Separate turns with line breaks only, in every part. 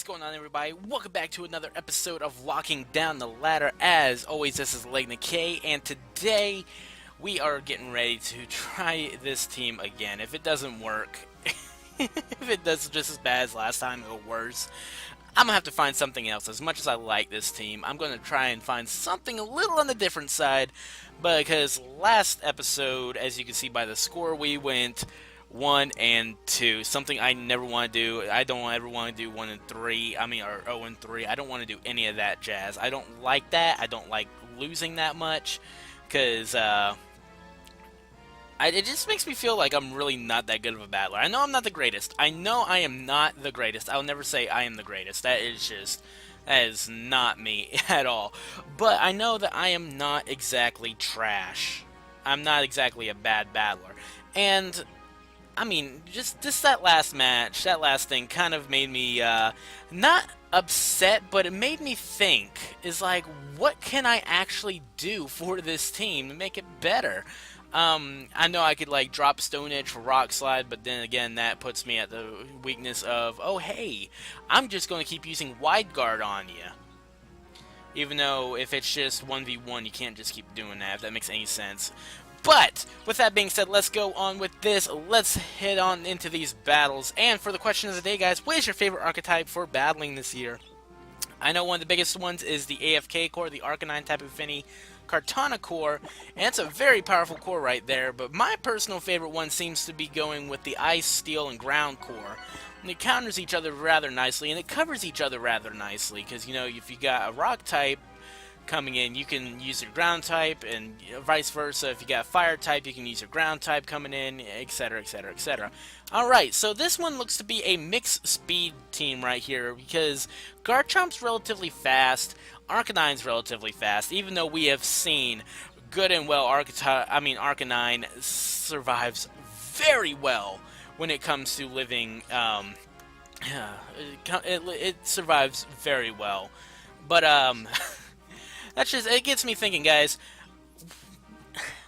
What's going on, everybody? Welcome back to another episode of Locking Down the Ladder. As always, this is LegnaK, and today we are getting ready to try this team again. If it doesn't work, if it does just as bad as last time or worse, I'm gonna have to find something else. As much as I like this team, I'm gonna try and find something a little on the different side, because last episode, as you can see by the score, we went 1 and 2. Something I never want to do. I don't ever want to do 1 and 3. I mean, or 0 and 3. I don't want to do any of that jazz. I don't like that. I don't like losing that much, because it just makes me feel like I'm really not that good of a battler. I know I'm not the greatest. I know I am not the greatest. I'll never say I am the greatest. That is not me at all. But I know that I am not exactly trash. I'm not exactly a bad battler. And I mean, just that last match, that last thing kind of made me, not upset, but it made me think, is like, what can I actually do for this team to make it better? I know I could, like, drop Stone Edge for Rock Slide, but then again, that puts me at the weakness of, oh, hey, I'm just going to keep using Wide Guard on you. Even though, if it's just 1v1, you can't just keep doing that, if that makes any sense. But, with that being said, let's go on with this. Let's head on into these battles. And for the question of the day, guys, what is your favorite archetype for battling this year? I know one of the biggest ones is the AFK core, the Arcanine Tapu Fini Kartana core, and it's a very powerful core right there, but my personal favorite one seems to be going with the Ice, Steel, and Ground core. And it counters each other rather nicely, and it covers each other rather nicely, because, you know, if you got a Rock type coming in, you can use your ground type, and vice versa. If you got fire type, you can use your ground type coming in, etc, etc, etc. Alright, so this one looks to be a mixed speed team right here, because Garchomp's relatively fast, Arcanine's relatively fast, even though we have seen good and well Arcanine survives very well when it comes to living, it survives very well. But, it gets me thinking, guys,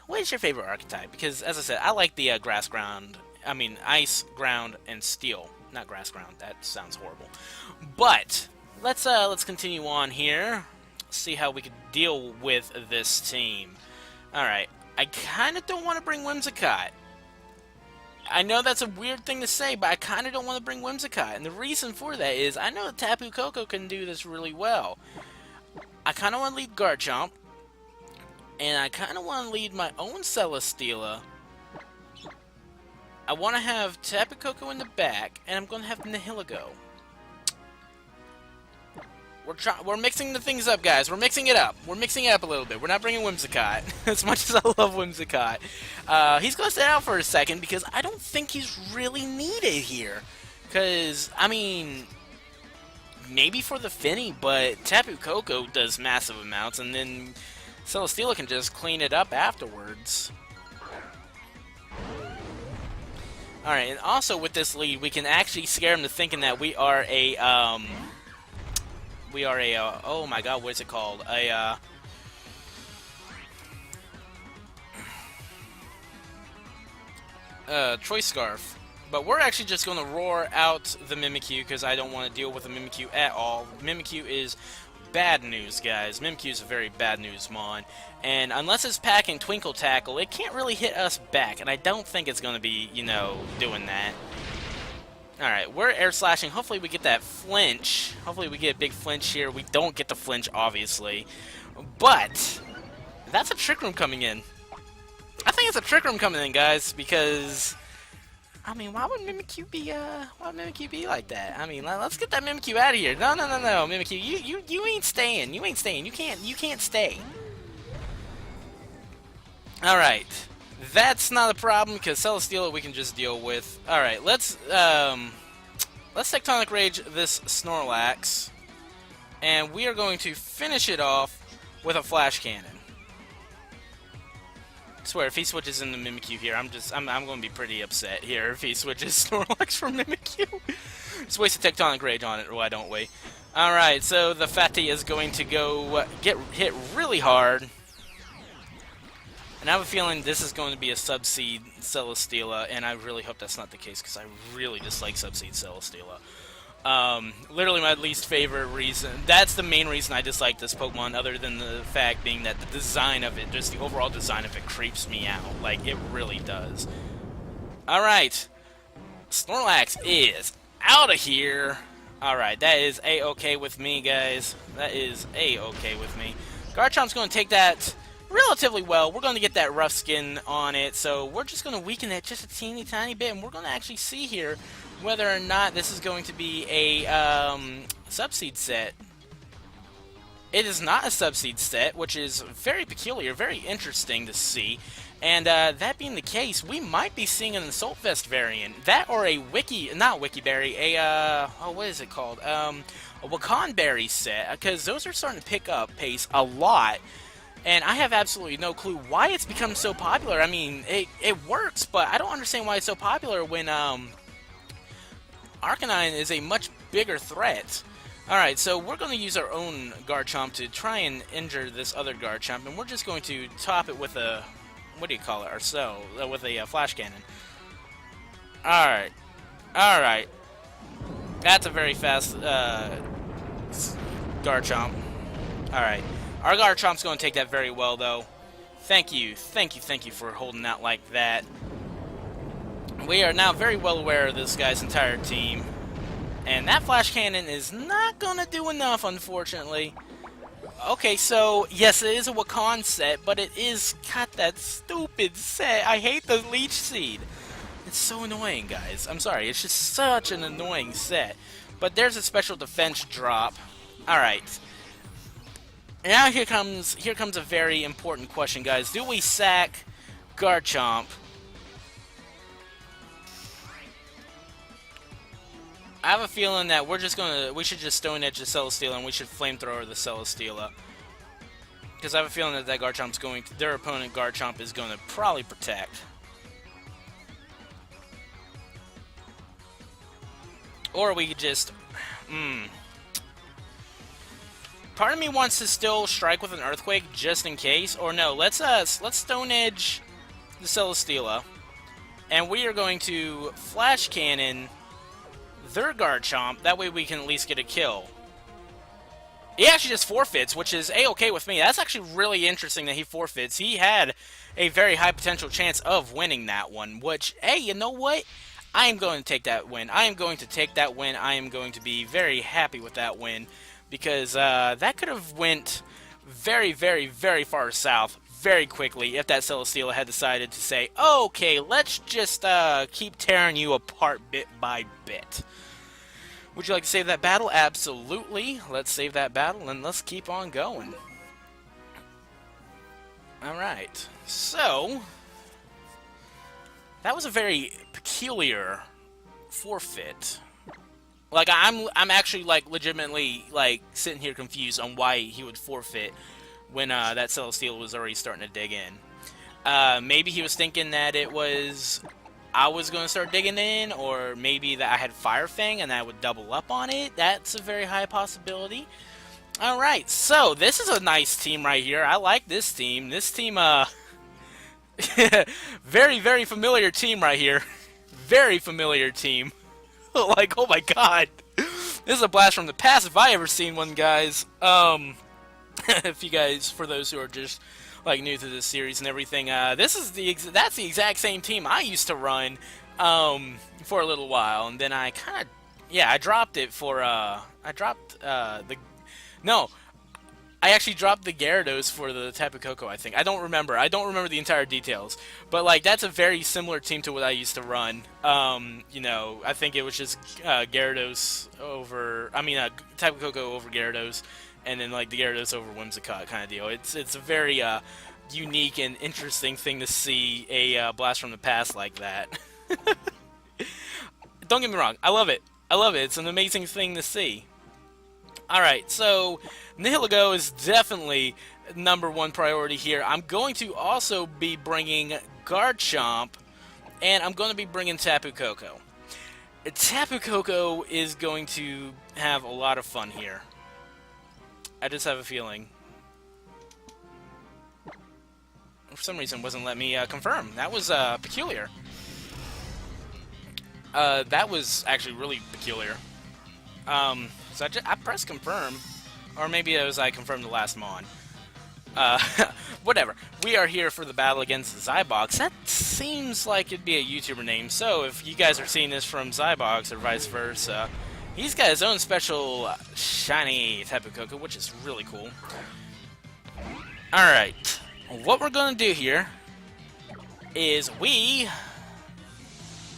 what is your favorite archetype? Because, as I said, I like the ice, ground, and steel. Not grass ground, that sounds horrible. But, let's continue on here, see how we can deal with this team. Alright, I kind of don't want to bring Whimsicott. I know that's a weird thing to say, but I kind of don't want to bring Whimsicott, and the reason for that is, I know that Tapu Koko can do this really well. I kind of want to lead Garchomp, and I kind of want to lead my own Hellasteela. I want to have Tapu Koko in the back, and I'm going to have Nihilego go. We're mixing the things up, guys. We're mixing it up. We're mixing it up a little bit. We're not bringing Whimsicott, as much as I love Whimsicott. He's going to sit out for a second, because I don't think he's really needed here. Because, I mean, maybe for the Finny, but Tapu Koko does massive amounts, and then Hellasteela can just clean it up afterwards. Alright, and also with this lead, we can actually scare him to thinking that we are a, oh my god, what is it called? Choice Scarf. But we're actually just going to roar out the Mimikyu, because I don't want to deal with the Mimikyu at all. Mimikyu is bad news, guys. Mimikyu is a very bad news mon. And unless it's packing Twinkle Tackle, it can't really hit us back. And I don't think it's going to be, you know, doing that. Alright, we're air slashing. Hopefully we get that flinch. Hopefully we get a big flinch here. We don't get the flinch, obviously. But that's a Trick Room coming in. I think it's a Trick Room coming in, guys, because I mean, why would Mimikyu be like that? I mean, let's get that Mimikyu out of here. No, Mimikyu, you ain't staying. You ain't staying. You can't stay. Alright. That's not a problem, because Hellasteela we can just deal with. Alright, let's Tectonic Rage this Snorlax, and we are going to finish it off with a Flash Cannon. I swear, if he switches into Mimikyu here, I'm going to be pretty upset here if he switches Snorlax for Mimikyu. Just waste a Tectonic Rage on it, or why don't we? Alright, so the Fatty is going to go get hit really hard. And I have a feeling this is going to be a Subseed Hellasteela, and I really hope that's not the case, because I really dislike Subseed Hellasteela. Literally my least favorite reason. That's the main reason I dislike this Pokemon, other than the fact being that the design of it, just the overall design of it, creeps me out. Like, it really does. Alright. Snorlax is out of here. Alright, that is A-okay with me, guys. That is A-okay with me. Garchomp's going to take that relatively well. We're going to get that rough skin on it, so we're just going to weaken it just a teeny tiny bit, and we're going to actually see here whether or not this is going to be a Subseed set. It is not a Subseed set, which is very peculiar, very interesting to see. And that being the case, we might be seeing an Assault Vest variant. That or a not Wikiberry, what is it called? A Wakanberry set, because those are starting to pick up pace a lot. And I have absolutely no clue why it's become so popular. I mean, it works, but I don't understand why it's so popular when Arcanine is a much bigger threat. Alright, so we're going to use our own Garchomp to try and injure this other Garchomp, and we're just going to top it with a, what do you call it, with a Flash Cannon. Alright. Alright. That's a very fast Garchomp. Alright. Our Garchomp's going to take that very well, though. Thank you for holding out like that. We are now very well aware of this guy's entire team. And that Flash Cannon is not going to do enough, unfortunately. Okay, so, yes, it is a Wakan set, but it is got that stupid set. I hate the Leech Seed. It's so annoying, guys. I'm sorry, it's just such an annoying set. But there's a special defense drop. Alright. Now here comes a very important question, guys. Do we sack Garchomp? I have a feeling that we should just Stone Edge the Hellasteela and we should Flamethrower the Hellasteela. Because I have a feeling that Garchomp's their opponent Garchomp is going to probably protect. Or we could just, part of me wants to still strike with an Earthquake just in case, or no, let's Stone Edge the Hellasteela, and we are going to Flash Cannon their Garchomp, that way we can at least get a kill. He actually just forfeits, which is A-okay with me. That's actually really interesting that he forfeits. He had a very high potential chance of winning that one, which, hey, you know what? I am going to take that win. I am going to take that win. I am going to be very happy with that win, because that could have went very, very, very far south very quickly if that Hellasteela had decided to say, okay, let's just keep tearing you apart bit by bit. Would you like to save that battle? Absolutely. Let's save that battle and let's keep on going. Alright. So, that was a very peculiar forfeit. Like, I'm actually, like, legitimately, like, sitting here confused on why he would forfeit when that Hellasteela was already starting to dig in. Maybe he was thinking that I was going to start digging in, or maybe that I had Fire Fang and I would double up on it. That's a very high possibility. Alright, so this is a nice team right here. I like this team. This team, very, very familiar team right here. Very familiar team. Like, oh my god. This is a blast from the past if I ever seen one, guys. If you guys, for those who are just like new to this series and everything, that's the exact same team I used to run for a little while, and then I kind of, yeah, I dropped it for I actually dropped the Gyarados for the Tapu Koko, I think. I don't remember the entire details, but like that's a very similar team to what I used to run. You know, I think it was just Gyarados over, Tapu Koko over Gyarados, and then like the Gyarados over Whimsicott kind of deal. It's a very unique and interesting thing to see a blast from the past like that. Don't get me wrong, I love it. I love it. It's an amazing thing to see. Alright, so Nihilego is definitely #1 priority here. I'm going to also be bringing Garchomp, and I'm going to be bringing Tapu Koko. Tapu Koko is going to have a lot of fun here. I just have a feeling. For some reason, it wasn't letting me confirm. That was peculiar. That was actually really peculiar. So I pressed confirm, or maybe it was I confirmed the last Mon. Uh, whatever. We are here for the battle against Zybox. That seems like it'd be a YouTuber name, so if you guys are seeing this from Zybox or vice versa, he's got his own special shiny Tapu Koko, which is really cool. Alright, what we're going to do here is we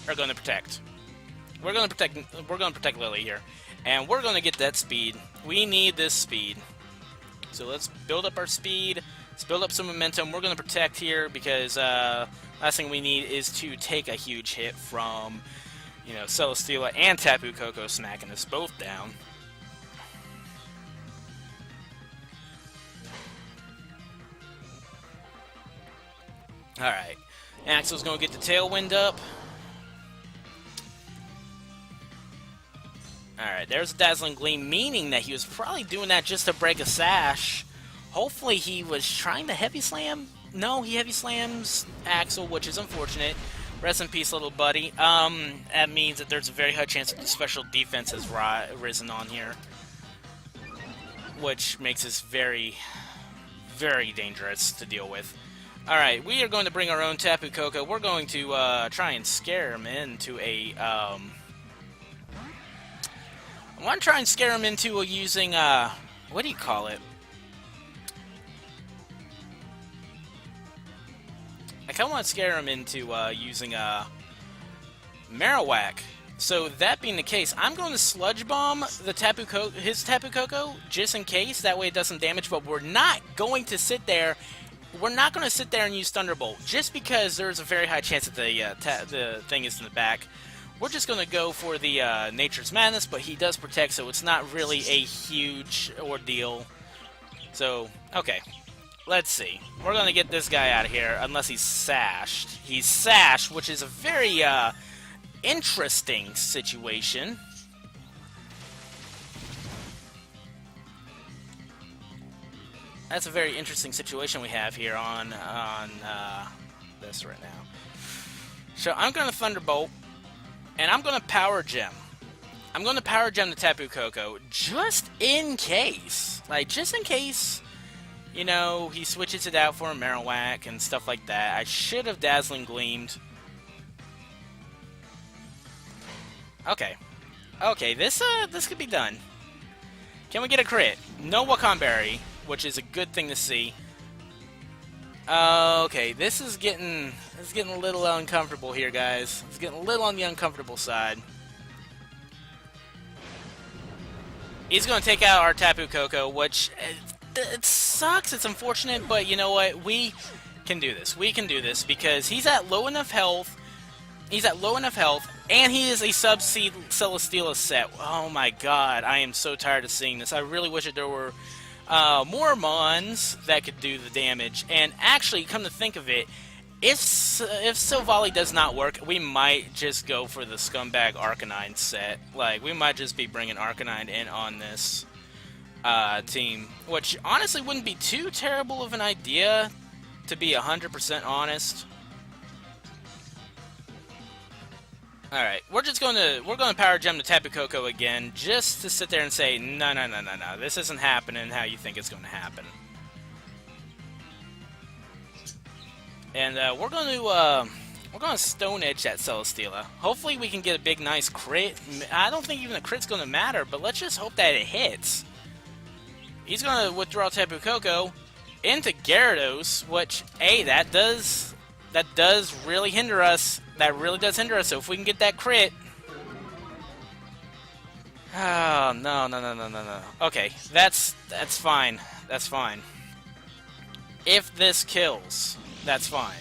are going to protect. We're going to protect Lily here, and we're going to get that speed. We need this speed. So let's build up our speed. Let's build up some momentum. We're going to protect here because last thing we need is to take a huge hit from, you know, Hellasteela and Tapu Koko smacking us both down. Alright. Axel's going to get the Tailwind up. Alright, there's a Dazzling Gleam, meaning that he was probably doing that just to break a sash. Hopefully he was trying to Heavy Slam. No, he Heavy Slams Axel, which is unfortunate. Rest in peace, little buddy. That means that there's a very high chance that the special defense has risen on here. Which makes this very, very dangerous to deal with. Alright, we are going to bring our own Tapu Koko. We're going to try and scare him into a... I want to try and scare him into using, what do you call it? I kind of want to scare him into using Marowak. So that being the case, I'm going to Sludge Bomb the his Tapu Koko just in case. That way it does some damage. But we're not going to sit there. We're not going to sit there and use Thunderbolt just because there's a very high chance that the thing is in the back. We're just going to go for the Nature's Madness, but he does protect, so it's not really a huge ordeal. So, okay. Let's see. We're going to get this guy out of here, unless he's sashed. He's sashed, which is a very interesting situation. That's a very interesting situation we have here on this right now. So I'm going to Thunderbolt. And I'm going to Power Gem. I'm going to Power Gem the Tapu Koko just in case. Like, just in case, you know, he switches it out for a Marowak and stuff like that. I should have Dazzling Gleamed. Okay. Okay, this could be done. Can we get a crit? No Wakan Berry, which is a good thing to see. Okay, this is getting a little uncomfortable here, guys. It's getting a little on the uncomfortable side. He's going to take out our Tapu Koko, which it sucks. It's unfortunate, but you know what? We can do this. We can do this because he's at low enough health. He's at low enough health, and he is a sub-seed Hellasteela set. Oh my god, I am so tired of seeing this. I really wish that there were more Mons that could do the damage. And actually, come to think of it, if Silvally does not work, we might just go for the Scumbag Arcanine set. Like, we might just be bringing Arcanine in on this team, which honestly wouldn't be too terrible of an idea, to be 100% honest. Alright, we're going to Power Gem the Tapu Koko again, just to sit there and say, no, this isn't happening how you think it's going to happen. And we're going to Stone Edge that Hellasteela. Hopefully we can get a big, nice crit. I don't think even a crit's going to matter, but let's just hope that it hits. He's going to withdraw Tapu Koko into Gyarados, which, hey, that does really hinder us. That really does hinder us, so if we can get that crit... Oh, no. Okay, that's fine. That's fine. If this kills, that's fine.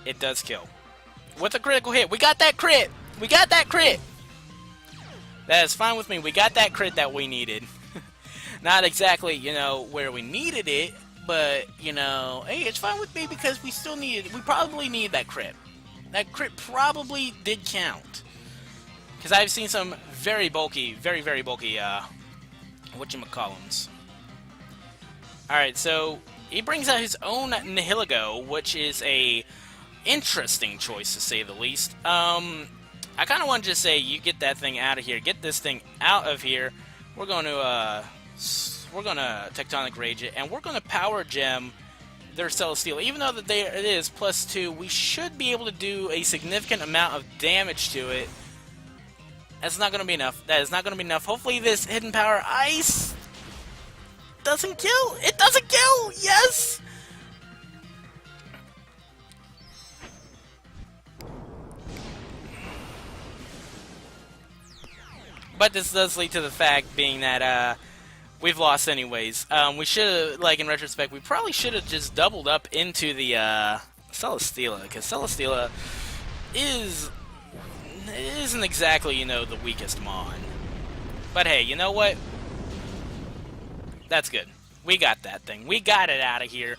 It does kill. With a critical hit. We got that crit! We got that crit! That is fine with me. We got that crit that we needed. Not exactly, you know, where we needed it, but, you know, hey, it's fine with me because we still needed, we probably needed that crit. That crit probably did count. Because I've seen some very bulky, very bulky, whatchamacallums. Alright, so he brings out his own Nihilego, which is a interesting choice to say the least. I kind of want to just say, you get that thing out of here. Get this thing out of here. We're going to Tectonic Rage it, and we're going to Power Gem their Hellasteela. Even though that it is +2, we should be able to do a significant amount of damage to it. That's not going to be enough. That is not going to be enough. Hopefully this Hidden Power Ice doesn't kill. It doesn't kill! Yes! But this does lead to the fact being that we've lost anyways. We should have, like, in retrospect, we probably should have just doubled up into the Hellasteela, because Hellasteela isn't exactly, you know, the weakest mon. But hey, you know what? That's good. We got that thing. We got it out of here.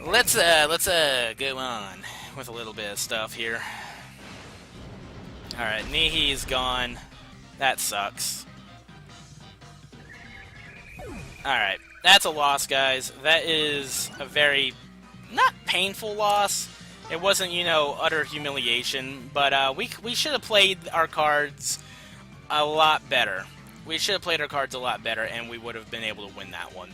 Let's go on with a little bit of stuff here. Alright, Nihi's gone. That sucks. Alright, that's a loss, guys. That is a very, not painful loss. It wasn't, you know, utter humiliation, but we should have played our cards a lot better. We should have played our cards a lot better, and we would have been able to win that one.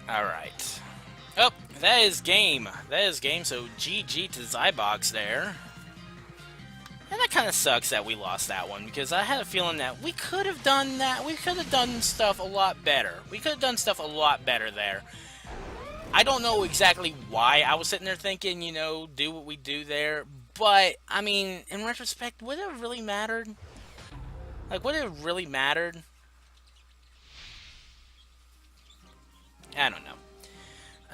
Alright. Oh, that is game. That is game, so GG to Zybox there. And that kind of sucks that we lost that one, because I had a feeling that we could have done that. We could have done stuff a lot better. We could have done stuff a lot better there. I don't know exactly why I was sitting there thinking, you know, do what we do there. But, I mean, in retrospect, would it have really mattered? Like, would it have really mattered? I don't know.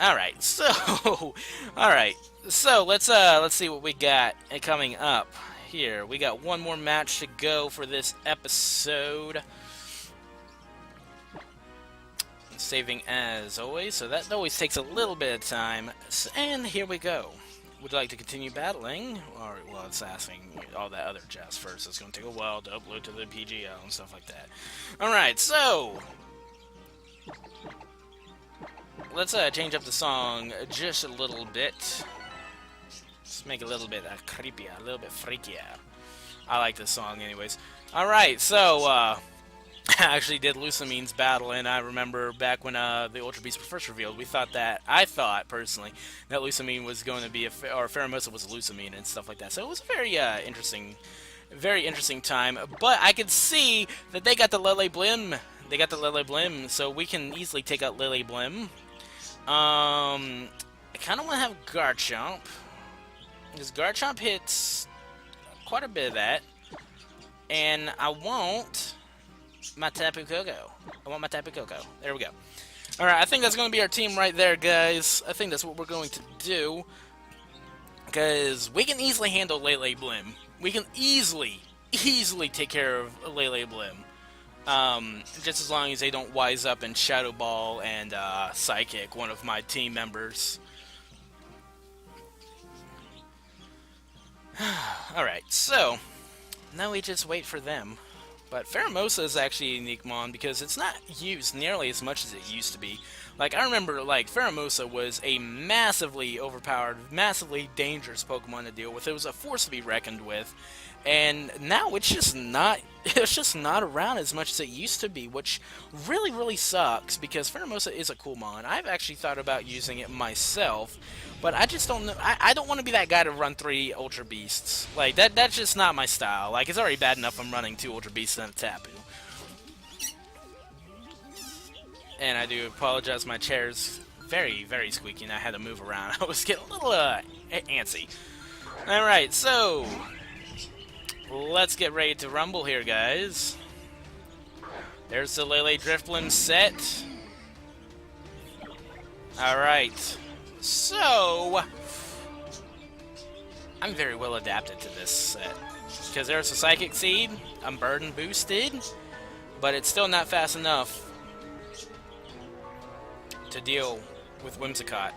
Alright, so let's see what we got coming up here. We got one more match to go for this episode. Saving as always, so that always takes a little bit of time. And here we go. Would you like to continue battling? Or, well, it's asking all that other jazz first. It's going to take a while to upload to the PGL and stuff like that. Alright, so let's change up the song just a little bit. Let's make it a little bit creepier, a little bit freakier. I like this song anyways. Alright, so I actually did Lucamine's battle, and I remember back when the Ultra Beasts were first revealed, I thought personally that Lucamine was going to be or Pheromosa was Lucamine and stuff like that. So it was a very interesting time. But I could see that they got the Lele Blim. They got the Lele Blim, so we can easily take out Lele Blim. I kind of want to have Garchomp, because Garchomp hits quite a bit of that, and I want my Tapu Koko. There we go. Alright, I think that's going to be our team right there, guys. I think that's what we're going to do, because we can easily handle Lele Blim. We can easily take care of Lele Blim. Just as long as they don't wise up and Shadow Ball and Psychic one of my team members. Alright, so now we just wait for them. But Pheromosa is actually a unique mon because it's not used nearly as much as it used to be. Like, I remember, like, Pheromosa was a massively overpowered, massively dangerous Pokemon to deal with. It was a force to be reckoned with. And now it's just not around as much as it used to be, which really sucks, because Pheromosa is a cool mon. I've actually thought about using it myself, but I just don't know. I don't want to be that guy to run 3 Ultra Beasts. Like, that's just not my style. Like, it's already bad enough I'm running 2 Ultra Beasts and a Tapu. And I do apologize, my chair's very squeaky and I had to move around. I was getting a little antsy. Alright, so let's get ready to rumble here, guys. There's the Lele Drifblim set. Alright. So I'm very well adapted to this set, because there's a Psychic Seed, I'm Burden boosted, but it's still not fast enough to deal with Whimsicott.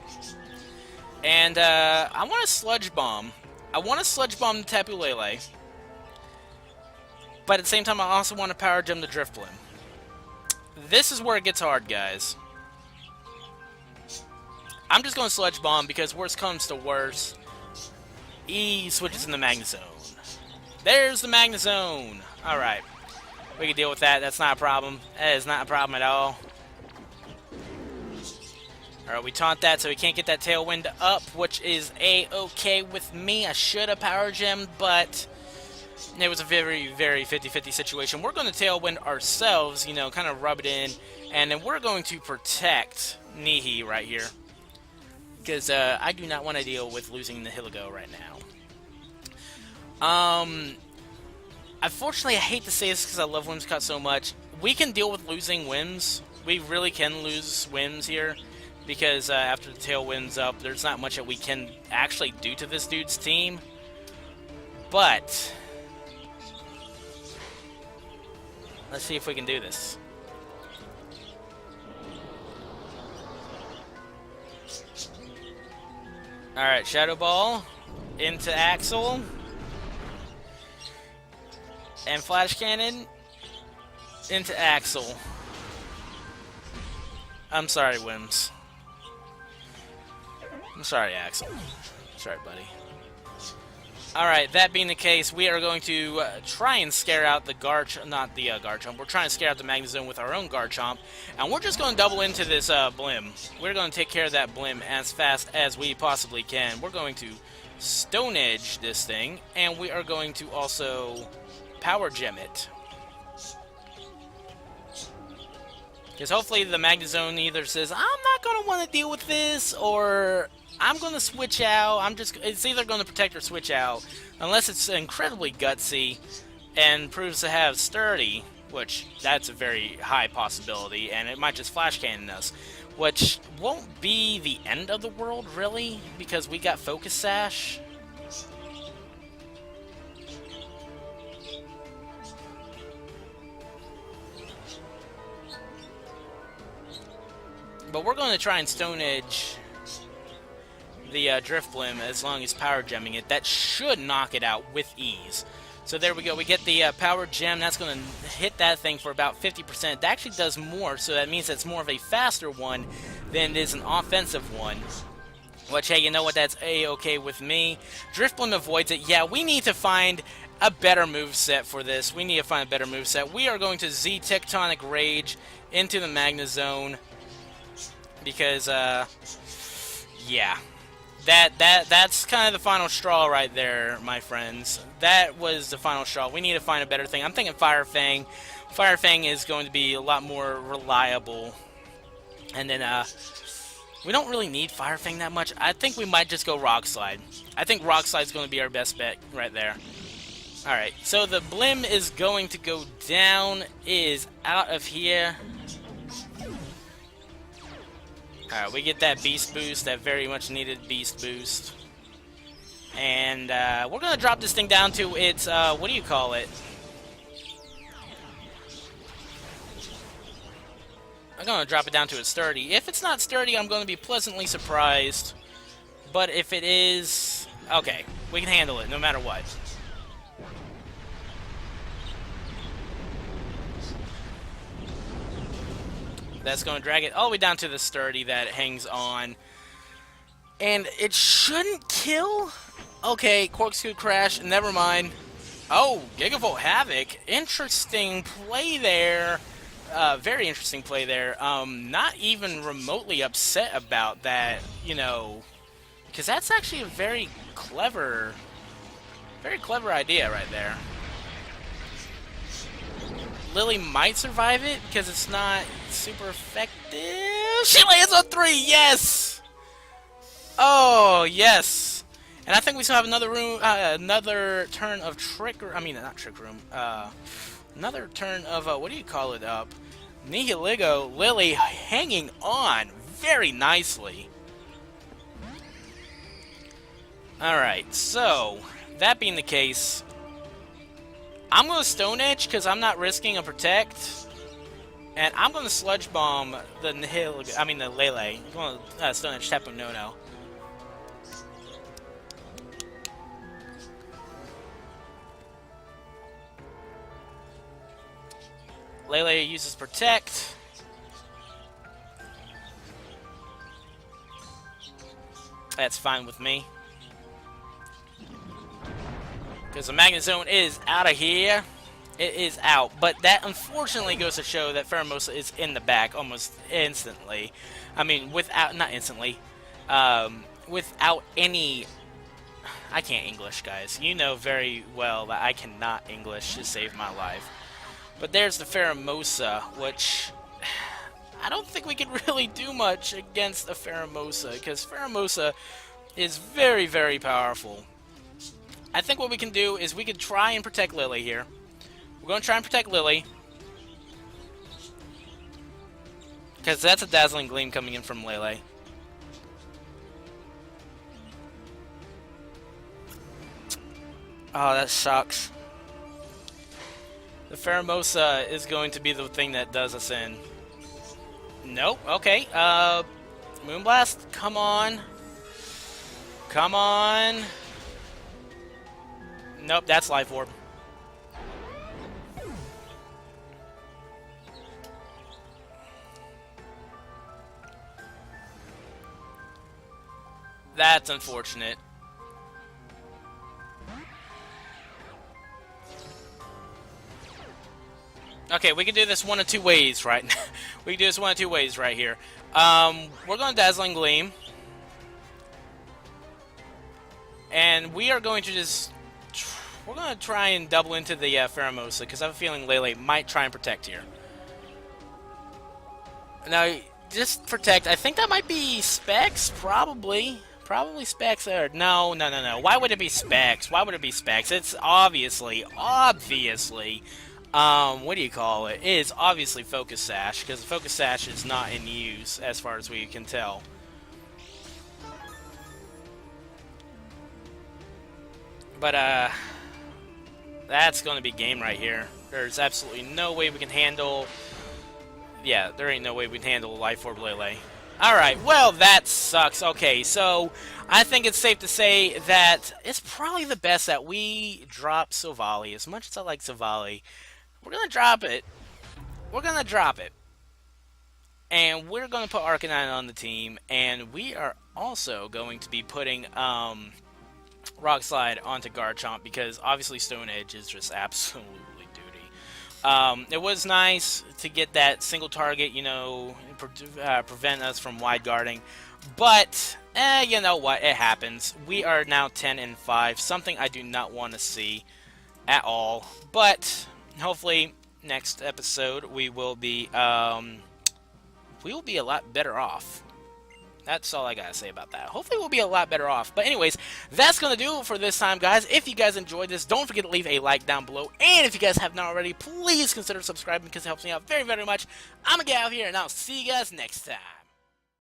And I want to Sludge Bomb. I want to Sludge Bomb the Tapu Lele. But at the same time, I also want to power gem the Drifblim. This is where it gets hard, guys. I'm just going to Sludge Bomb because worst comes to worst, E switches in the Magnezone. There's the Magnezone! Alright. We can deal with that. That's not a problem. That is not a problem at all. Alright, we taunt that so we can't get that Tailwind up, which is A-okay with me. I should have Power Gemmed, but it was a very, very 50-50 situation. We're going to Tailwind ourselves, you know, kind of rub it in, and then we're going to protect Nihi right here. Because I do not want to deal with losing the Heligo right now. Unfortunately, I hate to say this because I love Whimsicott so much. We can deal with losing Whims. We really can lose Whims here. Because after the Tailwind's up, there's not much that we can actually do to this dude's team. But let's see if we can do this. Alright, Shadow Ball into Axel. And Flash Cannon into Axel. I'm sorry, Whims. I'm sorry, Axel. Sorry, buddy. Alright, that being the case, we are going to try and scare out the not the Garchomp. We're trying to scare out the Magnezone with our own Garchomp. And we're just going to double into this Blim. We're going to take care of that Blim as fast as we possibly can. We're going to Stone Edge this thing. And we are going to also Power Gem it. Because hopefully the Magnezone either says, I'm not going to want to deal with this, or I'm going to switch out. It's either going to protect or switch out, unless it's incredibly gutsy and proves to have sturdy, which that's a very high possibility, and it might just Flash Cannon us, which won't be the end of the world, really, because we got Focus Sash. But we're going to try and Stone Edge the Drifblim as long as Power Gemming it. That should knock it out with ease. So there we go. We get the Power Gem. That's going to hit that thing for about 50%. It actually does more, so that means it's more of a faster one than it is an offensive one. Which, hey, you know what? That's A-okay with me. Drifblim avoids it. Yeah, we need to find a better moveset for this. We need to find a better moveset. We are going to Z Tectonic Rage into the Magnezone. Because, yeah. That's kind of the final straw right there, my friends. That was the final straw. We need to find a better thing. I'm thinking Fire Fang. Fire Fang is going to be a lot more reliable. And then, we don't really need Fire Fang that much. I think we might just go Rock Slide. I think Rock Slide is going to be our best bet right there. Alright, so the Blim is going to go down, is out of here. Alright, we get that Beast Boost, that very much needed Beast Boost. And we're going to drop this thing down to its, what do you call it? I'm going to drop it down to its sturdy. If it's not sturdy, I'm going to be pleasantly surprised. But if it is, okay, we can handle it no matter what. That's going to drag it all the way down to the sturdy that hangs on. And it shouldn't kill? Okay, Corkscrew Crash, never mind. Oh, Gigavolt Havoc. Interesting play there. Very interesting play there. Not even remotely upset about that, you know, because that's actually a very clever idea right there. Lily might survive it because it's not super effective. She lands on 3. Yes. Oh yes. And I think we still have another room, another turn of Trick. I mean, not Trick Room. Another turn of what do you call it? Up. Nihiligo Lily hanging on very nicely. All right. So that being the case, I'm going to Stone Edge because I'm not risking a Protect. And I'm going to Sludge Bomb the Nihiligo, the Lele. I'm going to Stone Edge Tapu No. Lele uses Protect. That's fine with me. Because the Magnet Zone is out of here. It is out. But that unfortunately goes to show that Pheromosa is in the back almost instantly. I mean, not instantly. Without any... I can't English, guys. You know very well that I cannot English to save my life. But there's the Pheromosa, which... I don't think we can really do much against a Pheromosa, because Pheromosa is very, very powerful. I think what we can do is we could try and protect Lily here. We're going to try and protect Lily. Because that's a Dazzling Gleam coming in from Lele. Oh, that sucks. The Pheromosa is going to be the thing that does us in. Nope, okay. Moonblast, come on. Come on. Nope, that's Life Orb. That's unfortunate. Okay, we can do this one of two ways right now. We can do this one of two ways right here. We're going to Dazzling Gleam. And we are going to just... We're going to try and double into the Pheromosa, because I have a feeling Lele might try and protect here. Now, just protect. I think that might be Specs, probably. Probably Specs there. No. Why would it be Specs? Why would it be Specs? It's obviously, what do you call it? It is obviously Focus Sash, because Focus Sash is not in use, as far as we can tell. But, that's going to be game right here. There's absolutely no way we can handle... Yeah, there ain't no way we can handle Life Orb Lele. Alright, well, that sucks. Okay, so I think it's safe to say that it's probably the best that we drop Silvally. As much as I like Silvally, we're going to drop it. We're going to drop it. And we're going to put Arcanine on the team. And we are also going to be putting Rock Slide onto Garchomp, because obviously Stone Edge is just absolutely duty. It was nice to get that single target, you know, prevent us from wide guarding. But, you know what? It happens. We are now 10-5, something I do not want to see at all. But hopefully next episode we will be a lot better off. That's all I gotta say about that. Hopefully we'll be a lot better off. But anyways, that's gonna do it for this time, guys. If you guys enjoyed this, don't forget to leave a like down below. And if you guys have not already, please consider subscribing, because it helps me out very, very much. I'm gonna get out of here, and I'll see you guys next time.